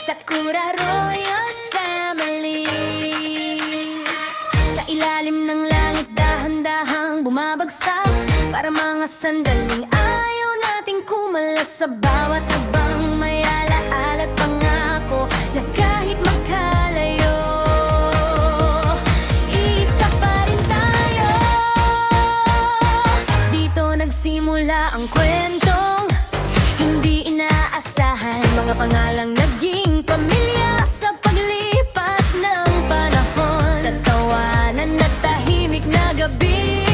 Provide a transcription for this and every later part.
Sakura Royals Family. Sa ilalim ng langit dahan-dahang bumabagsak, para mga sandaling ayaw nating kumalas. Sa bawat habang may alaala at pangako na kahit magkalayo, isa pa rin tayo. Dito nagsimula ang kwentong hindi inaasahan, mga pangalang naging pamilya sa paglipas ng panahon. Sa tawanan at tahimik na gabi,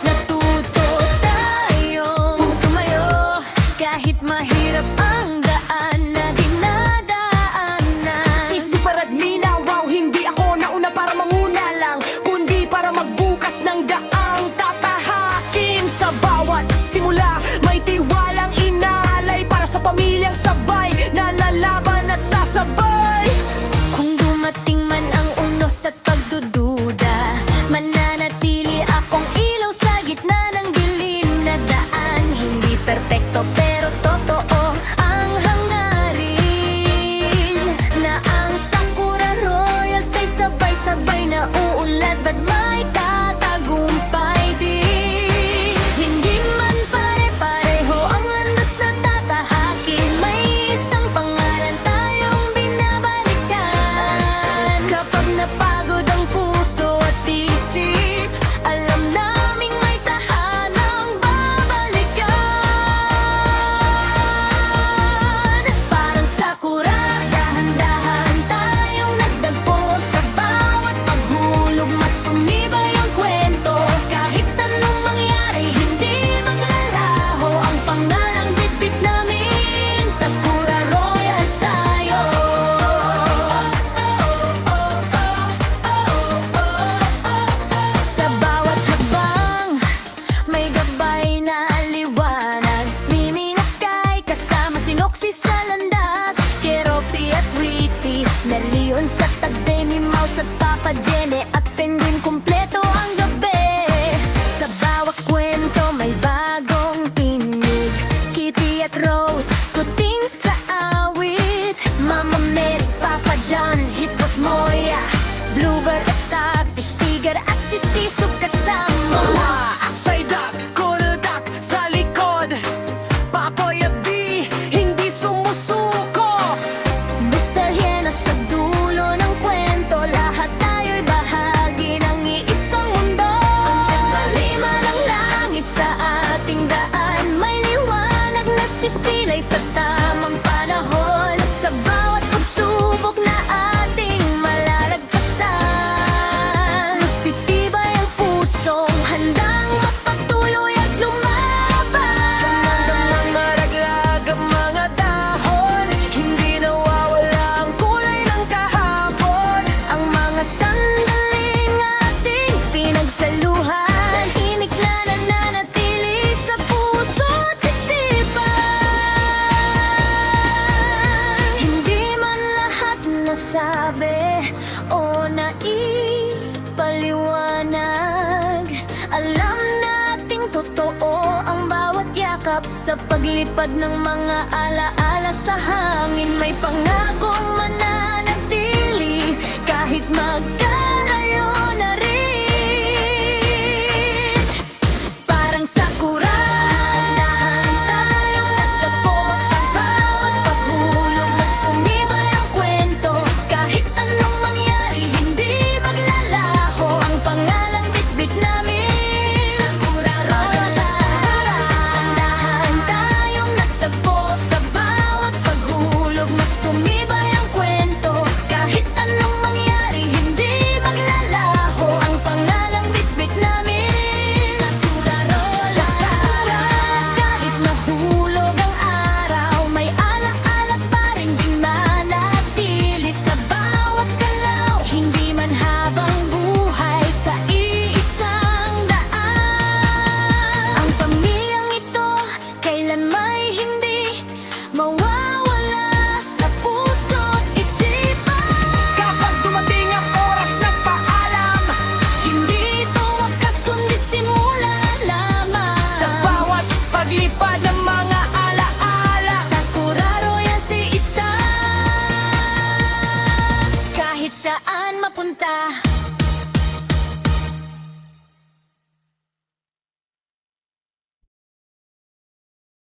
natuto tayong tumayo kahit mahirap ang daan na dinadaanan. Sisiparad minaw, hindi ako nauna para manguna lang, kundi para magbukas ng daang tatahakin. Sa bawat simula may tiwalang inaalay, para sa pamilyang sabay nalalaban at sasabay. Kung dumating man ang unos at pagdududa, mananatili akong ilaw sa gitna ng dilim na daan. Hindi perpekto pero totoo ang hangarin, na ang Sakura Royals ay sabay-sabay na uunlad at may tatagumpay din. Hindi man pare-pareho ang landas na tatahakin, may isang pangalan tayong binabalikan. Kapag napagod ang puso at isip, alam naming may tahanang babalikan. Parang sakura, dahan-dahan tayong nagdagpo. Sa bawat paghulog mas tumibay ang kwento. Kahit anong mangyari, hindi maglalaho ang pangalang bitbit namin. Sakura Royals tayo. Sa bawat habang may gabay na liwanag, Mimi at Sky kasama si Noxie sa landas, Keroppi at Tweety, na Leon sa tagday ni Mouse at Papa Jenny at Penguin, kumpleto ang gabi. Sa bawat kwento may bagong tinig, Kitty at Rose, kuting sa awit, Mama Mary, Papa John, Hipot Moya, Bluebird at Starfish, Tiger at si Sisub kasama. Psyduck, Coral Duck sa likod, Papoy at Bee, hindi sumusuko. Mr. Hyena sa dulo ng kwento, lahat tayo'y bahagi ng iisang mundo. Ang kalima ng langit sa ating daan, may liwanag na sisilay sa tamang panahon. Sa bawat pagsubok na ating malalagpasan, mas titibay ang pusong handang magpatuloy at lumaban. Ng maraglag ang mga dahon, hindi nawawala ang kulay ng kahapon. Ang mga sandaling ating pinagsaluhan, tahimik na nananatili sa puso at isipan. Hindi man lahat nasabi o naipaliwanag, alam nating totoo ang bawat yakap. Sa paglipad ng mga alaala sa hangin, may pangakong mananatili kahit magkalayo na rin. Parang sakura, dahan tayong nagtagpo. Sa bawat paghulog mas tumibay ang kwento. Kahit anong mangyari, hindi maglalaho ang pangalang bitbit namin. Sakura Royals, dahan tayong nagtagpo. Sa bawat paghulog mas tumibay ang kwento. Kahit anong mangyari, hindi maglalaho ang pangalang bitbit namin. Sakura Royals tayo. kahit saan mapunta.